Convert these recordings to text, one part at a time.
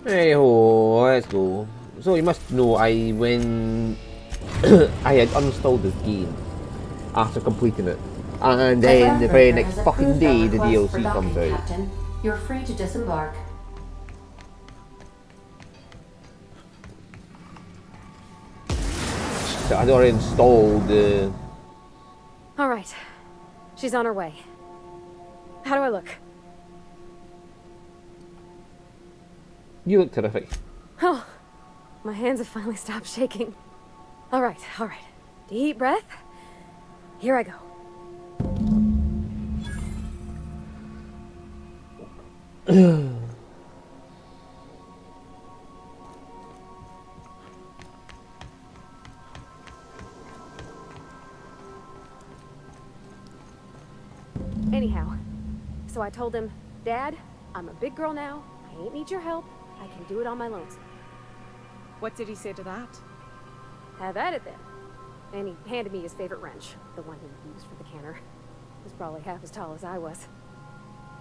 Hey ho, let's go. So you must know when I had uninstalled this game after completing it. And The then the very groundbreaker next has fucking approved our day the request for DLC comes docking, out. Captain. You're free to disembark. So I'd already installed the... All right. She's on her way. How do I look? You look terrific. Oh, my hands have finally stopped shaking. All right, all right. Deep breath. Here I go. Anyhow, so I told him, Dad, I'm a big girl now. I ain't need your help. I can do it on my lonesome. What did he say to that? Have at it then. And he handed me his favorite wrench, the one he used for the canner. He was probably half as tall as I was.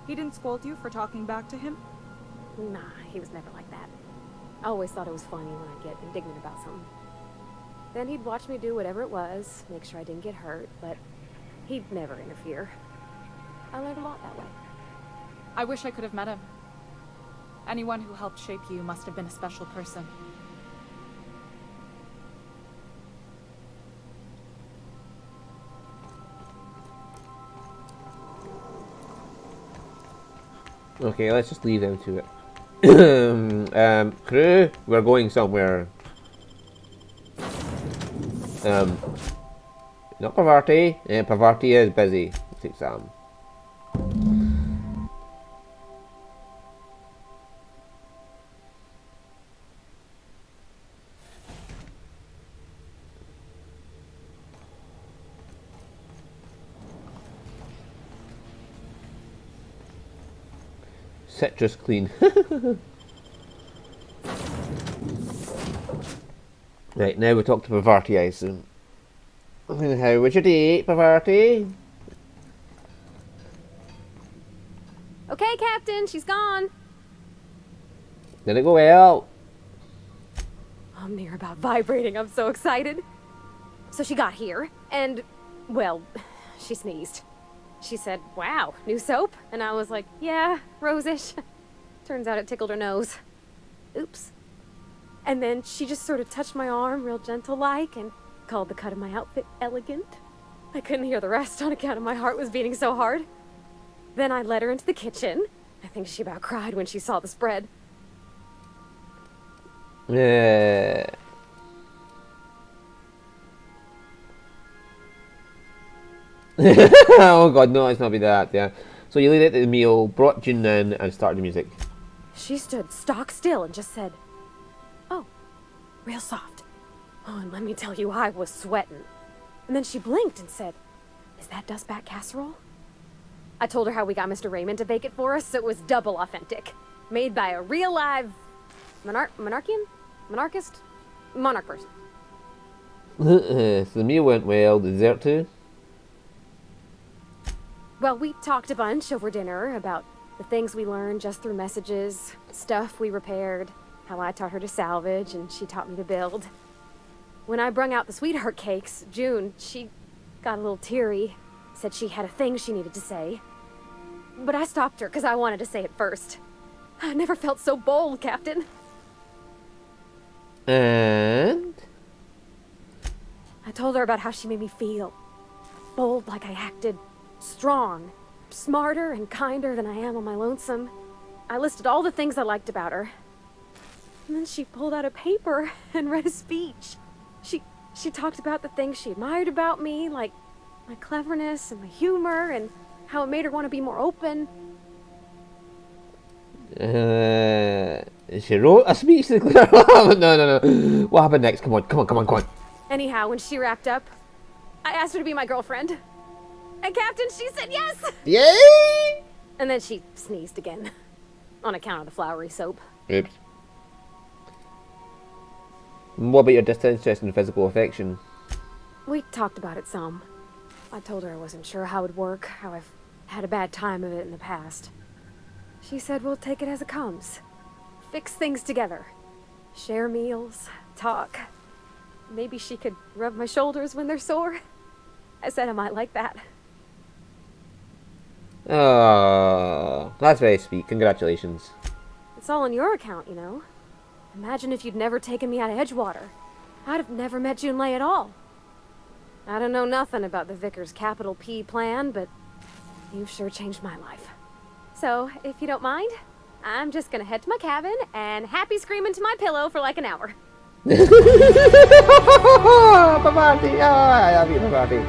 He didn't scold you for talking back to him? Nah, he was never like that. I always thought it was funny when I'd get indignant about something. Then he'd watch me do whatever it was, make sure I didn't get hurt, but he'd never interfere. I learned a lot that way. I wish I could have met him. Anyone who helped shape you must have been a special person. Okay, let's just leave them to it. Crew, we're going somewhere. Not Pavarti. Pavarti is busy. Let's take Sam. Citrus clean. Right, now we talk to Pavarti, I assume. How was your day, Pavarti? Okay, Captain, she's gone. Did it go well? I'm near about vibrating. I'm so excited. So she got here, and, well, she sneezed. She said, wow, new soap? And I was like, yeah, rosish. Turns out it tickled her nose. Oops. And then she just sort of touched my arm real gentle-like and called the cut of my outfit elegant. I couldn't hear the rest on account of my heart was beating so hard. Then I led her into the kitchen. I think she about cried when she saw the spread. Yeah. Oh god, no, it's not be that, yeah. So you laid out the meal, brought June in, and started the music. She stood stock still and just said, oh, real soft. Oh, and let me tell you, I was sweating. And then she blinked and said, is that dustback casserole? I told her how we got Mr. Raymond to bake it for us, so it was double authentic. Made by a real live monarch person. So the meal went well, the dessert too? Well, we talked a bunch over dinner about the things we learned just through messages, stuff we repaired, how I taught her to salvage and she taught me to build. When I brung out the sweetheart cakes, June, she got a little teary, said she had a thing she needed to say. But I stopped her because I wanted to say it first. I never felt so bold, Captain. And? I told her about how she made me feel. Bold like I acted. Strong. Smarter and kinder than I am on my lonesome. I listed all the things I liked about her. And then she pulled out a paper and read a speech. She talked about the things she admired about me, like my cleverness and my humor, and how it made her want to be more open. She wrote a speech to Claire. No. What happened next? Come on. Anyhow, when she wrapped up, I asked her to be my girlfriend. And Captain, she said yes! Yay! And then she sneezed again. On account of the flowery soap. Oops. What about your disinterest in physical affection? We talked about it some. I told her I wasn't sure how it'd work, how I've had a bad time of it in the past. She said we'll take it as it comes. fix things together. Share meals, talk. Maybe she could rub my shoulders when they're sore. I said I might like that. Oh, that's very sweet. Congratulations. It's all on your account, you know. Imagine if you'd never taken me out of Edgewater. I'd have never met Junlei at all. I don't know nothing about the Vicar's capital P plan, but you've sure changed my life. So, if you don't mind, I'm just gonna head to my cabin and happy scream into my pillow for like an hour. Parvati! I love you, Parvati.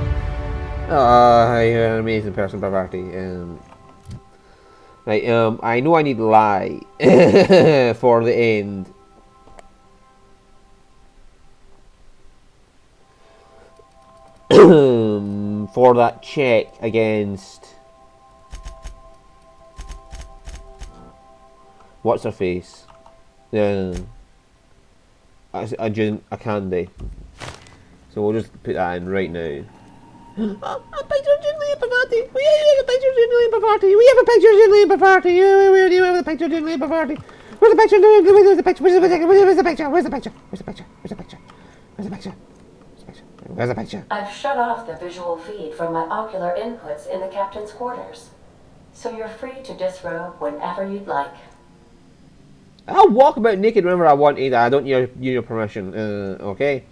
Oh, you're an amazing person, Parvati. Right, I know I need to lie for the end. For that check against what's her face? A candy. So we'll just put that in right now. A picture of Junlei and Parvati. We have a picture of Junlei and Parvati. We have a picture of Junlei and Parvati. Where do you have the picture of Junlei and Parvati? Where's the picture? Where's the picture? Where's the picture? Where's the picture? Where's the picture? Where's the picture? Where's the picture? Where's the picture? Where's the picture? I've shut off the visual feed from my ocular inputs in the captain's quarters, so you're free to disrobe whenever you'd like. I'll walk about naked whenever I want, Ada. I don't need your permission. Okay.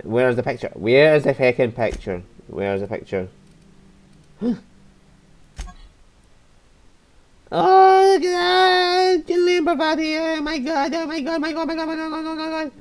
Where's the picture? Where's the fucking picture? Where's the picture? Oh God! Junlei and Parvati! Oh my God! Oh my God! My God! My God! My God! My God! My God!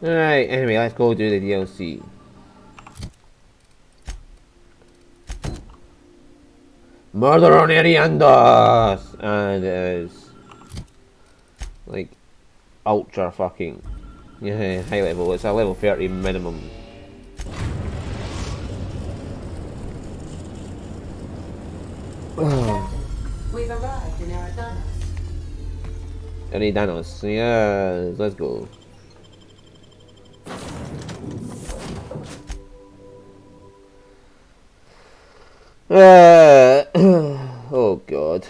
Alright, anyway, let's go do the DLC. Murder on Eriandos! And it is like ultra fucking high level. It's a level 30 minimum. We've arrived in Eridanos. Eridanos, yes, let's go. Oh God.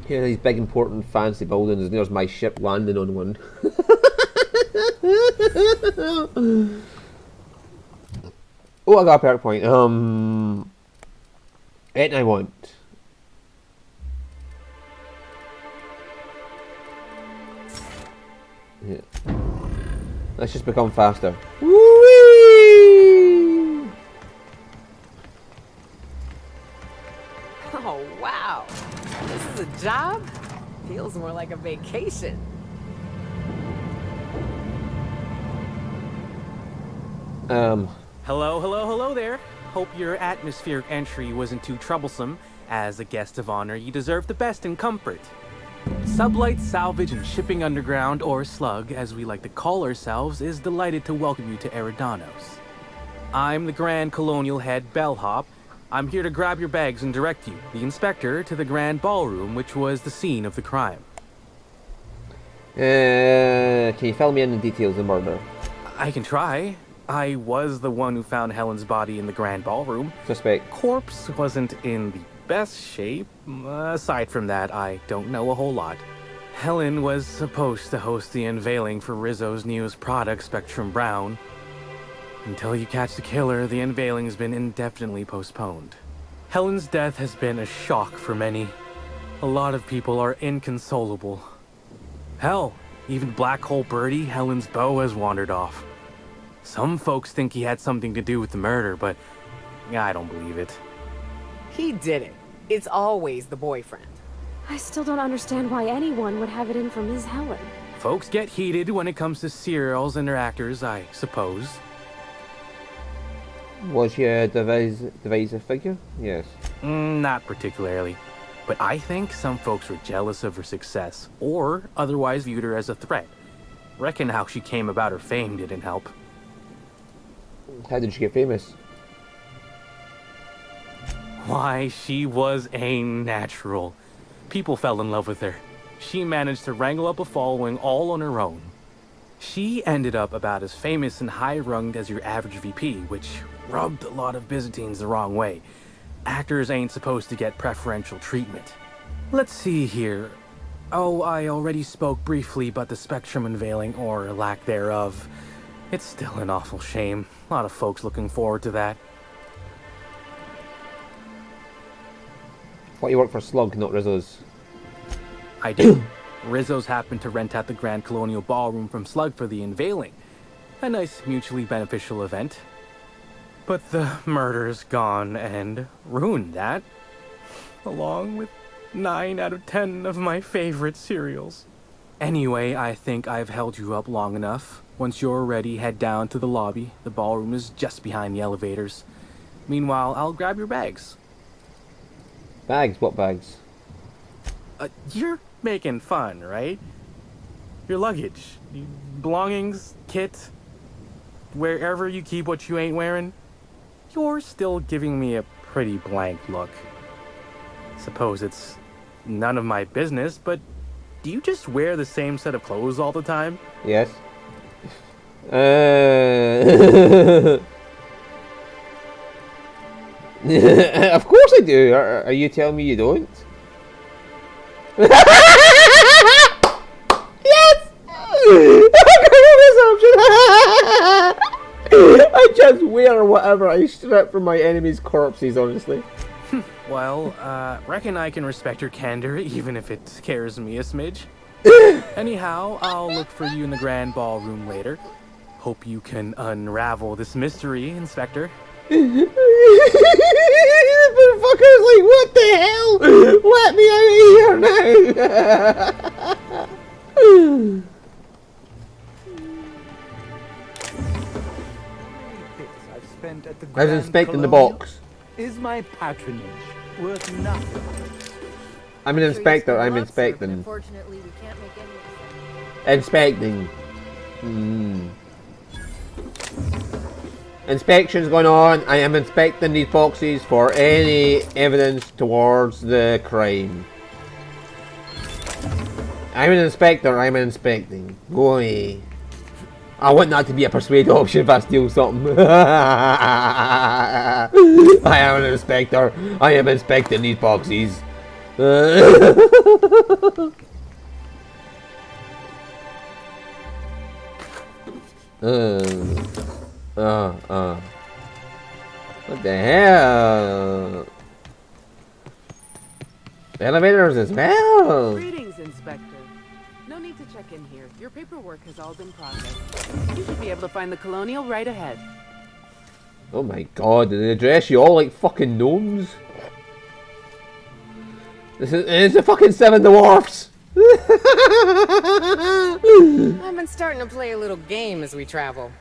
Here are these big important fancy buildings and there's my ship landing on one. Oh, I got a perk point. Anything I want. Yeah. Let's just become faster. Whee! Oh, wow. This is a job? Feels more like a vacation. Hello there. Hope your atmospheric entry wasn't too troublesome. As a guest of honor, you deserve the best in comfort. Sublight Salvage and Shipping Underground, or Slug, as we like to call ourselves, is delighted to welcome you to Eridanos. I'm the Grand Colonial Head Bellhop. I'm here to grab your bags and direct you, the Inspector, to the Grand Ballroom, which was the scene of the crime. Can you fill me in the details of the murder? I can try. I was the one who found Helen's body in the Grand Ballroom. Suspect. Corpse wasn't in the best shape. Aside from that, I don't know a whole lot. Helen was supposed to host the unveiling for Rizzo's newest product, Spectrum Brown. Until you catch the killer, the unveiling's been indefinitely postponed. Helen's death has been a shock for many. A lot of people are inconsolable. Hell, even Black Hole Birdie, Helen's beau, has wandered off. Some folks think he had something to do with the murder, but I don't believe it. He did it. It's always the boyfriend. I still don't understand why anyone would have it in for Ms. Helen. Folks get heated when it comes to serials and their actors, I suppose. Was she a divisive figure? Yes. Not particularly. But I think some folks were jealous of her success, or otherwise viewed her as a threat. Reckon how she came about her fame didn't help. How did she get famous? Why, she was a natural. People fell in love with her. She managed to wrangle up a following all on her own. She ended up about as famous and high-runged as your average VP, which rubbed a lot of Byzantines the wrong way. Actors ain't supposed to get preferential treatment. Let's see here. Oh, I already spoke briefly about the spectrum unveiling, or lack thereof. It's still an awful shame. A lot of folks looking forward to that. Thought you worked for Slug, not Rizzo's. I do. Rizzo's happened to rent out the Grand Colonial Ballroom from Slug for the unveiling. A nice mutually beneficial event. But the murder's gone and ruined that. Along with 9 out of 10 of my favorite cereals. Anyway, I think I've held you up long enough. Once you're ready, head down to the lobby. The ballroom is just behind the elevators. Meanwhile, I'll grab your bags. Bags? What bags? You're making fun, right? Your luggage, belongings, kit, wherever you keep what you ain't wearing. You're still giving me a pretty blank look. Suppose it's none of my business, but do you just wear the same set of clothes all the time? Yes. Of course I do. Are you telling me you don't? Yes! I just wear whatever I strip from my enemy's corpses, honestly. Well, reckon I can respect your candor, even if it scares me a smidge. Anyhow, I'll look for you in the grand ballroom later. Hope you can unravel this mystery, Inspector. The fucker's like, what the hell? Let me out of here now! I've spent at the I was Grand inspecting the Colonial. box. Is my patronage worth nothing? I'm an inspector, I'm inspecting. Unfortunately, we can't make any. Inspecting. Inspection's going on. I am inspecting these boxes for any evidence towards the crime. I'm an inspector, I'm inspecting. Go away. I want that to be a persuade option if I steal something. I am an inspector. I am inspecting these boxes. What the hell? Elevators as well. Greetings, Inspector. No need to check in here. Your paperwork has all been processed. You should be able to find the Colonial right ahead. Oh my god, did they dress you all like fucking gnomes? It's the fucking Seven Dwarfs! I've been starting to play a little game as we travel.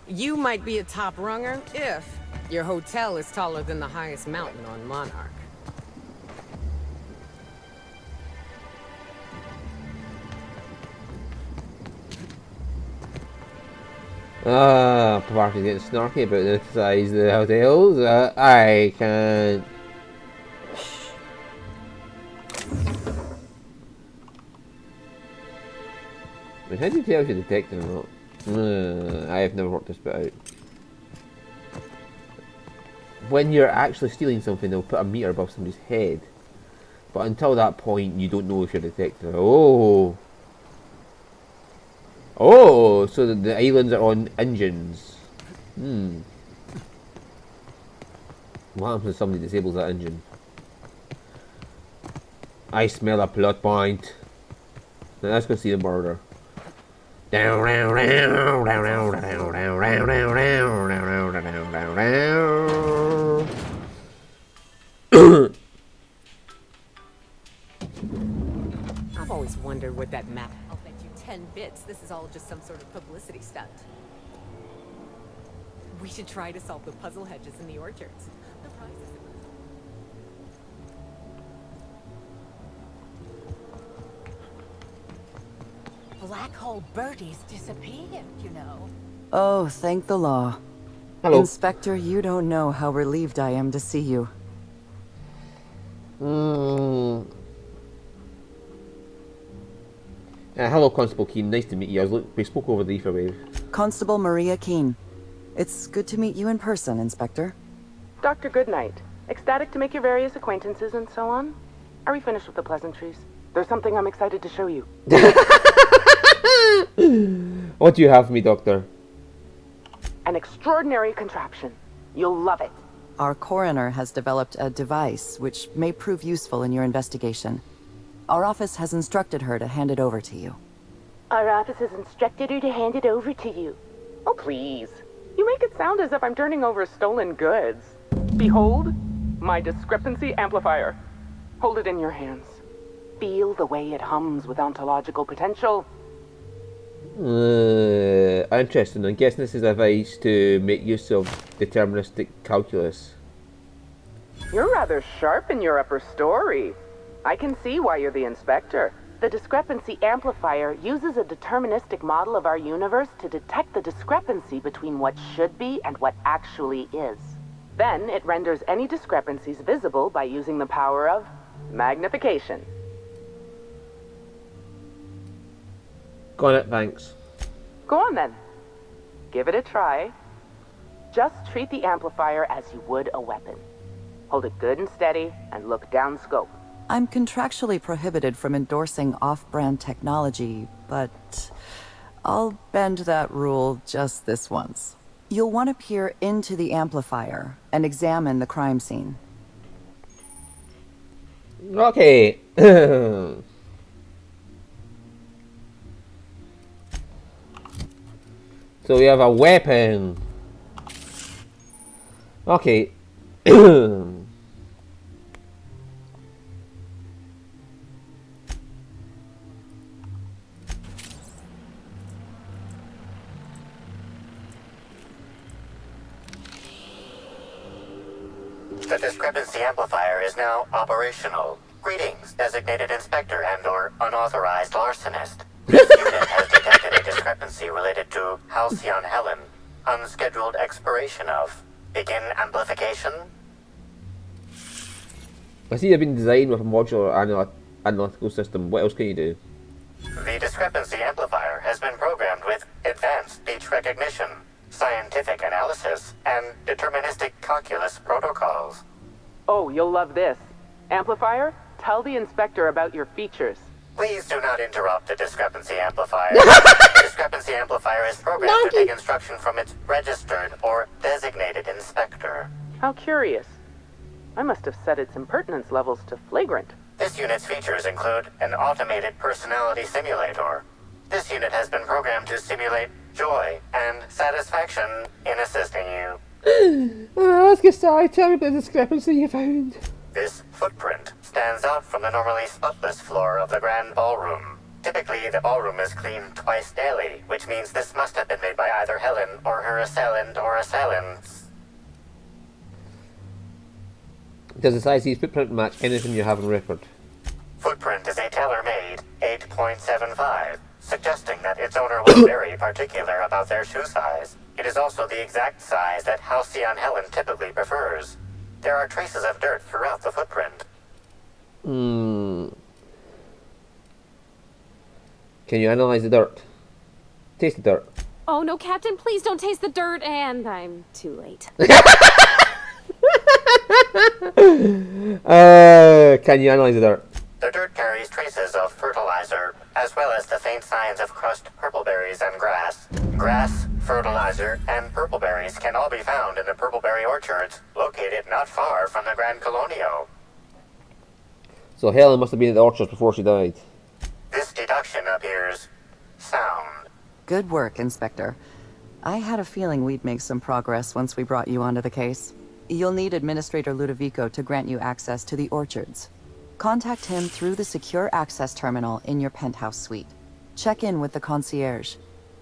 You might be a top runger if your hotel is taller than the highest mountain on Monarch. Party's getting snarky about the size of the hotels. I can't. I mean, how do you tell if you're detecting or not? I have never worked this bit out. When you're actually stealing something, they'll put a meter above somebody's head. But until that point, you don't know if you're a detective. Oh! Oh, so the islands are on engines. What happens if somebody disables that engine? I smell a plot point. Now let's go see the border. I've always wondered what that map. I'll bet you 10 bits this is all just some sort of publicity stunt. We should try to solve the puzzle hedges in the orchards. The prizes. Black hole birdies disappeared, you know. Oh, thank the law. Hello. Inspector, you don't know how relieved I am to see you. Hello, Constable Keen. Nice to meet you. We spoke over the ether wave. Constable Maria Keene. It's good to meet you in person, Inspector. Dr. Goodnight. Ecstatic to make your various acquaintances and so on. Are we finished with the pleasantries? There's something I'm excited to show you. What do you have for me, Doctor? An extraordinary contraption. You'll love it. Our coroner has developed a device which may prove useful in your investigation. Our office has instructed her to hand it over to you. Our office has instructed her to hand it over to you. Oh, please. You make it sound as if I'm turning over stolen goods. Behold, my discrepancy amplifier. Hold it in your hands. Feel the way it hums with ontological potential. Interesting. I'm guessing this is a device to make use of deterministic calculus. You're rather sharp in your upper story. I can see why you're the inspector. The discrepancy amplifier uses a deterministic model of our universe to detect the discrepancy between what should be and what actually is. Then it renders any discrepancies visible by using the power of magnification. Got it, thanks. Go on then. Give it a try. Just treat the amplifier as you would a weapon. Hold it good and steady and look down scope. I'm contractually prohibited from endorsing off-brand technology, but I'll bend that rule just this once. You'll want to peer into the amplifier and examine the crime scene. Okay. So we have a weapon. Okay. The discrepancy amplifier is now operational. Greetings, designated inspector and/or unauthorized larcenist. This unit has detected a discrepancy related to Halcyon Helen. Unscheduled expiration of. Begin amplification. I see they've been designed with a modular analytical system. What else can you do? The discrepancy amplifier has been programmed with advanced speech recognition, scientific analysis, and deterministic calculus protocols. Oh, you'll love this. Amplifier, tell the inspector about your features. Please do not interrupt the discrepancy amplifier. The discrepancy amplifier is programmed to take instruction from its registered or designated inspector. How curious. I must have set its impertinence levels to flagrant. This unit's features include an automated personality simulator. This unit has been programmed to simulate joy and satisfaction in assisting you. Let's get started. Tell me about the discrepancy you found. This footprint stands out from the normally spotless floor of the grand ballroom. Typically, the ballroom is cleaned twice daily, which means this must have been made by either Helen or her assailant or assailants. Does the size of these footprint match anything you have on record? Footprint is a tailor-made 8.75, suggesting that its owner was very particular about their shoe size. It is also the exact size that Halcyon Helen typically prefers. There are traces of dirt throughout the footprint. Can you analyze the dirt? Taste the dirt. Oh no, Captain, please don't taste the dirt, and I'm too late. Can you analyze the dirt? The dirt carries traces of fertilizer, as well as the faint signs of crushed purpleberries and grass. Grass, fertilizer, and purpleberries can all be found in the purpleberry orchards located not far from the Grand Colonio. So Helen must have been at the orchards before she died. This deduction appears sound. Good work, Inspector. I had a feeling we'd make some progress once we brought you onto the case. You'll need Administrator Ludovico to grant you access to the orchards. Contact him through the secure access terminal in your penthouse suite. Check in with the concierge.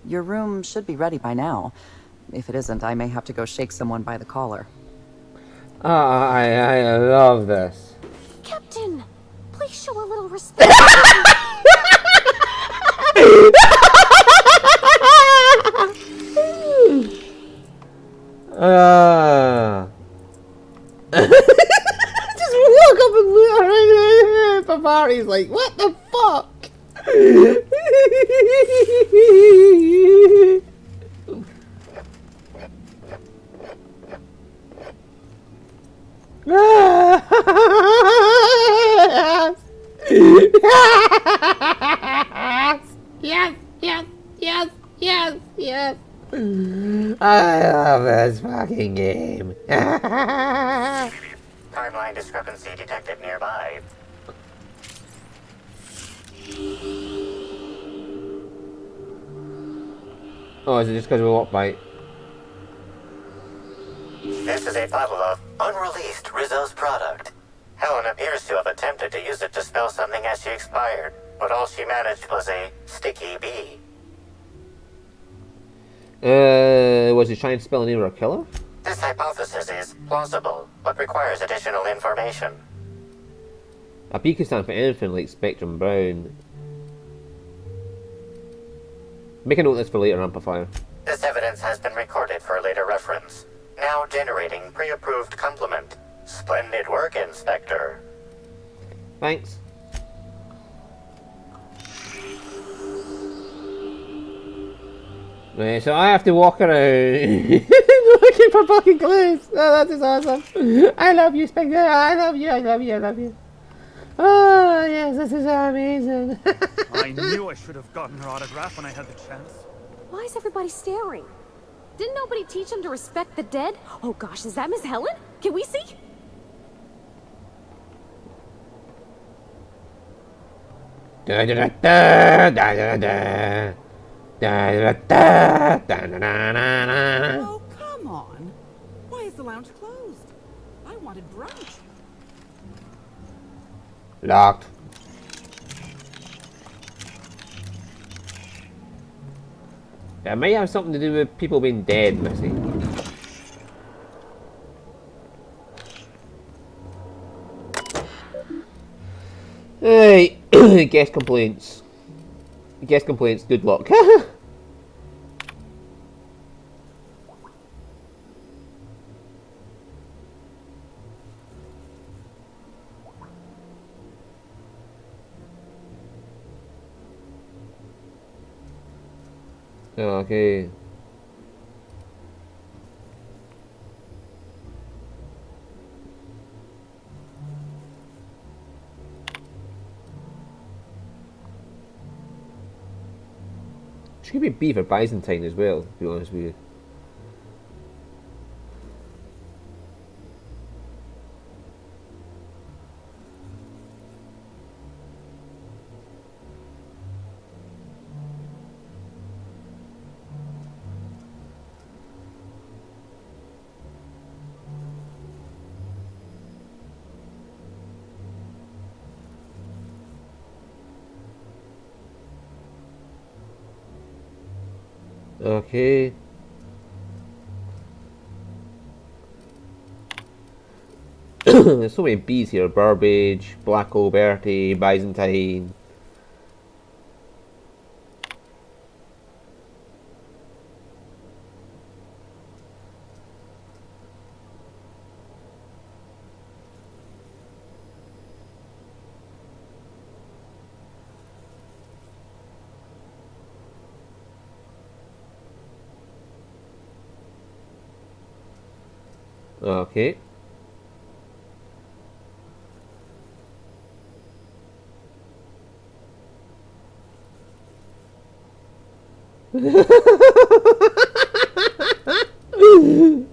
Your room should be ready by now. If it isn't, I may have to go shake someone by the collar. I love this. Captain, please show a little respect. Just walk up and look around. Bavari's like, what the fuck? Yes. I love this fucking game. Timeline discrepancy detected nearby. Oh, is it just because we walked by? This is a bottle of unreleased Rizzo's product. Helen appears to have attempted to use it to spell something as she expired, but all she managed was a sticky bee. Was he trying to spell a name of a killer? This hypothesis is plausible, but requires additional information. A bee could stand for anything like Spectrum Brown. Make a note of this for later, Amplifier. This evidence has been recorded for later reference. Now generating pre-approved complement. Splendid work, Inspector. Thanks. Right, so I have to walk around looking for fucking clues. Oh, that is awesome. I love you, Spectre. I love you. Oh, yes, this is amazing. I knew I should have gotten her autograph when I had the chance. Why is everybody staring? Didn't nobody teach them to respect the dead? Oh gosh, is that Miss Helen? Can we see? Da da da da da da da. Da da da da da da da. Oh, come on. Why is the lounge closed? I wanted brunch. Locked. That may have something to do with people being dead, Missy. Hey, guest complaints. Guest complaints, good luck. Okay. She could be B for Byzantine as well, to be honest with you. Okay. There's so many B's here. Burbage, Black Bertie, Byzantine. Okay.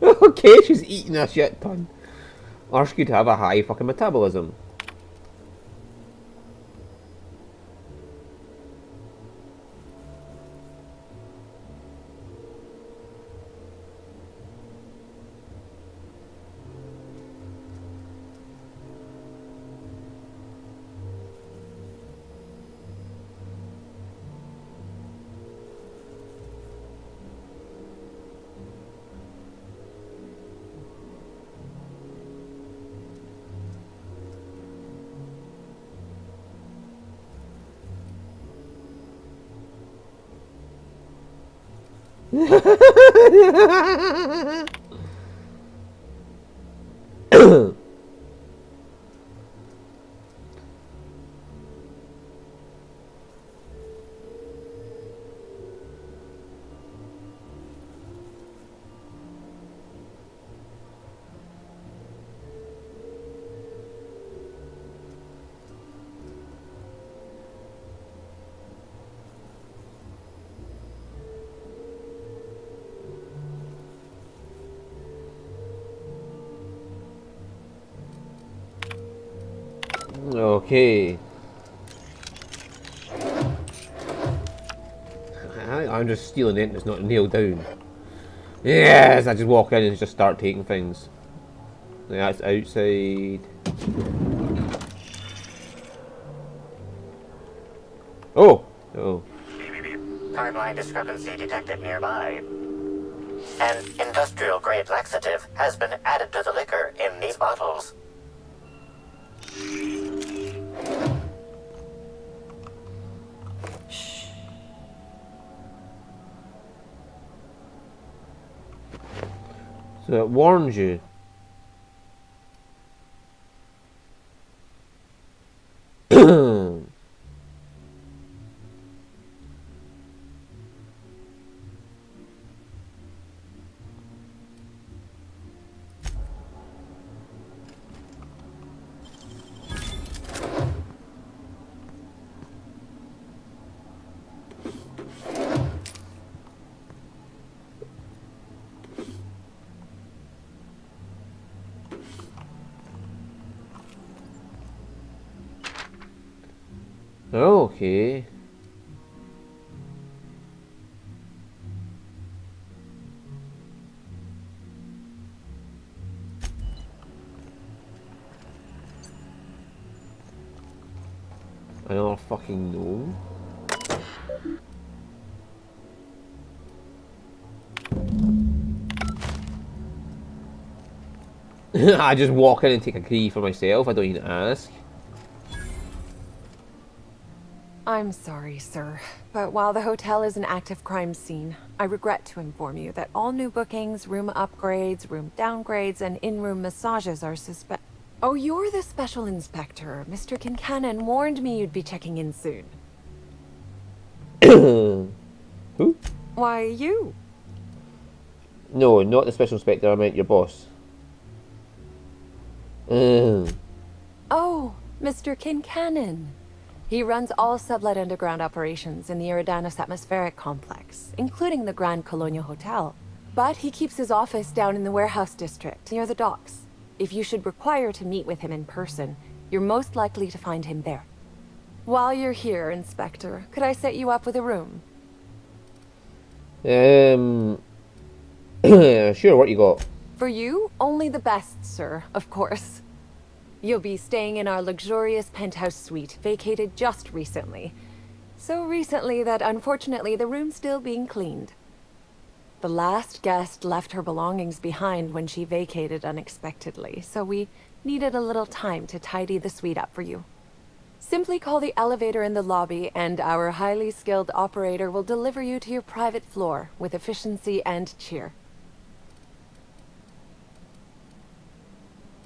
Okay, she's eating a shit ton. Or she could have a high fucking metabolism. Okay. I'm just stealing it and it's not nailed down. Yes! I just walk in and just start taking things. That's outside. Oh! Oh. Timeline discrepancy detected nearby. An industrial-grade laxative has been added to the liquor in these bottles. So it warns you. Okay. I don't fucking know. I just walk in and take a key for myself. I don't even ask. I'm sorry, sir, but while the hotel is an active crime scene, I regret to inform you that all new bookings, room upgrades, room downgrades, and in-room massages are suspect. Oh, you're the special inspector. Mr. Kincannon warned me you'd be checking in soon. Who? Why, you. No, not the special inspector. I meant your boss. Oh, Mr. Kincannon. He runs all sublet underground operations in the Eridanus Atmospheric Complex, including the Grand Colonia Hotel. But he keeps his office down in the warehouse district, near the docks. If you should require to meet with him in person, you're most likely to find him there. While you're here, Inspector, could I set you up with a room? Sure, what you got? For you, only the best, sir, of course. You'll be staying in our luxurious penthouse suite, vacated just recently. So recently that unfortunately the room's still being cleaned. The last guest left her belongings behind when she vacated unexpectedly, so we needed a little time to tidy the suite up for you. Simply call the elevator in the lobby and our highly skilled operator will deliver you to your private floor with efficiency and cheer.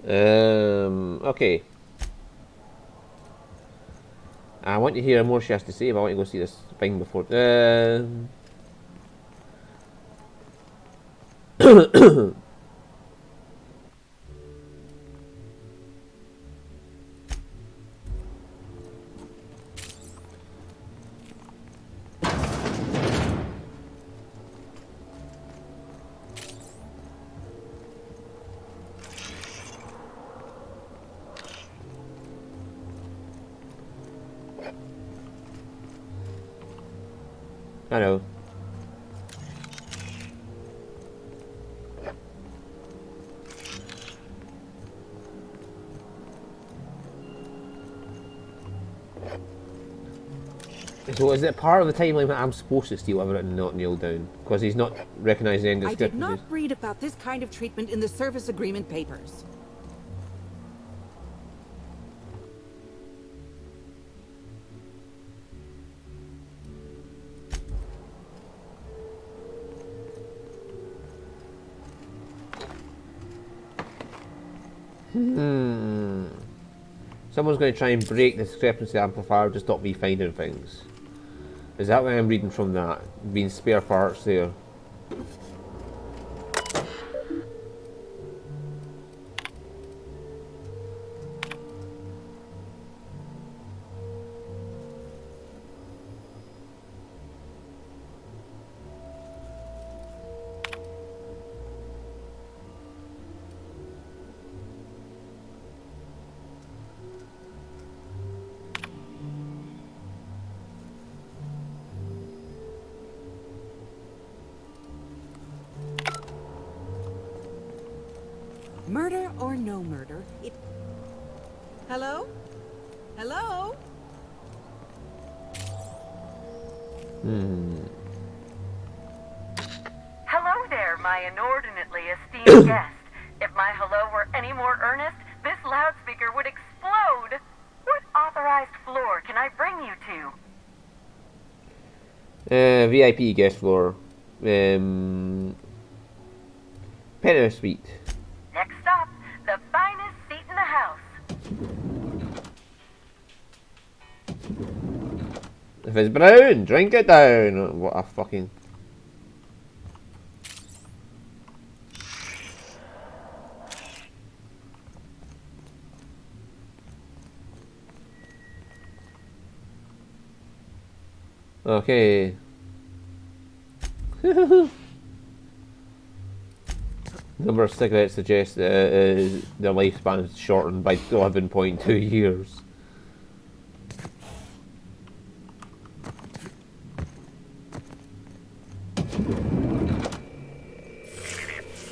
Okay. I want to hear more she has to say, but I want to go see this thing before. I know. So is it part of the timeline that I'm supposed to steal everything and not kneel down? Because he's not recognising any I did not discrepancies. read about this kind of treatment in the service agreement papers. Someone's going to try and break the discrepancy amplifier to stop me finding things. Is that what I'm reading from that? Being spare parts there. Murder or no murder, Hello? Hello? Hello there, my inordinately esteemed guest. If my hello were any more earnest, this loudspeaker would explode. What authorized floor can I bring you to? VIP guest floor. Penthouse suite. Next stop, the finest seat in the house. If it's brown, drink it down. What a fucking... Okay. Number of cigarettes suggests their lifespan is shortened by 11.2 years.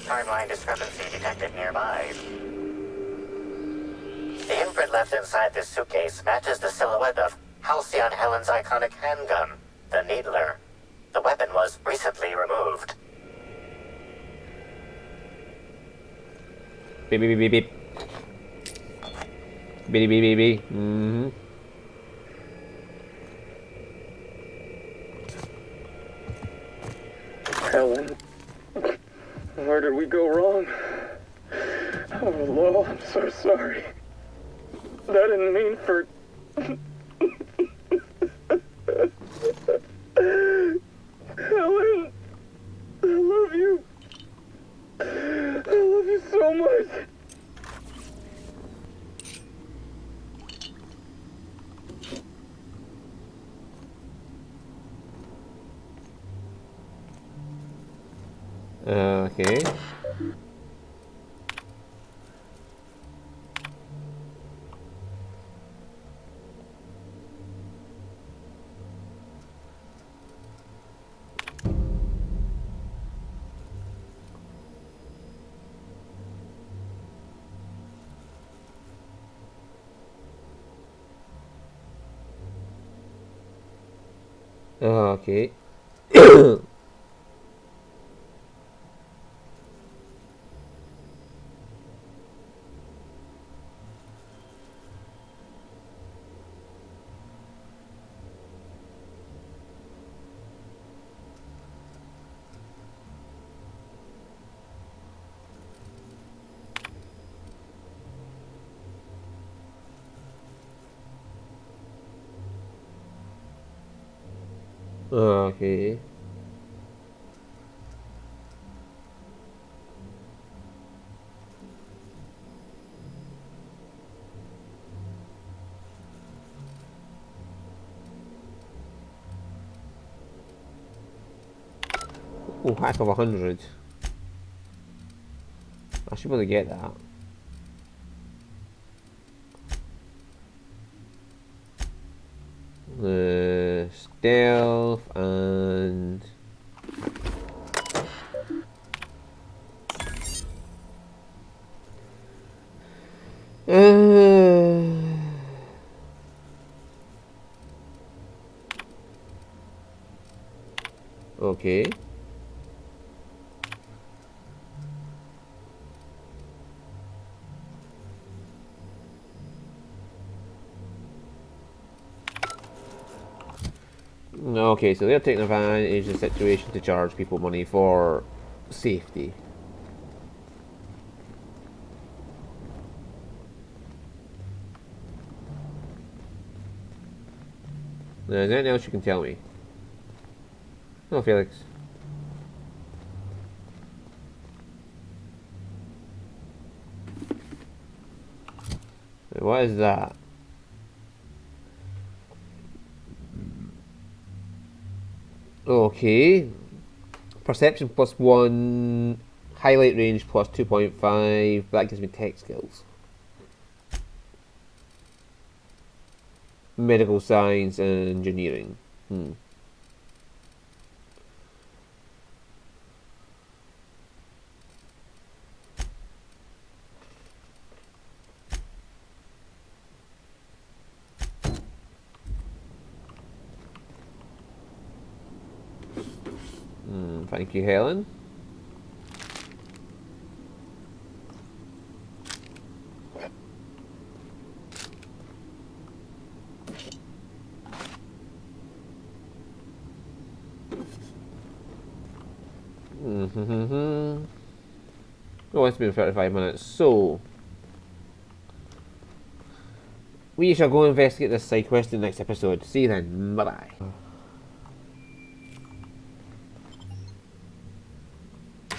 Timeline discrepancy detected nearby. The imprint left inside this suitcase matches the silhouette of Halcyon Helen's iconic handgun, the Needler. The weapon was recently removed. Beep beep beep beep. Beep beep beep beep. Helen, where did we go wrong? Oh, Lo, I'm so sorry. I didn't mean for... Helen, I love you. I love you so much. Okay. Okay. Okay. Oh, hack of 100. I should be able to get that. stealth and okay. Okay, so they're taking advantage of the situation to charge people money for safety. Now, is there anything else you can tell me? No, Felix. What is that? Okay. Perception +1, highlight range +2.5. That gives me tech skills. Medical science and engineering. Thank you, Helen. Oh, it's been 35 minutes, so we shall go investigate this side quest in the next episode. See you then. Bye bye.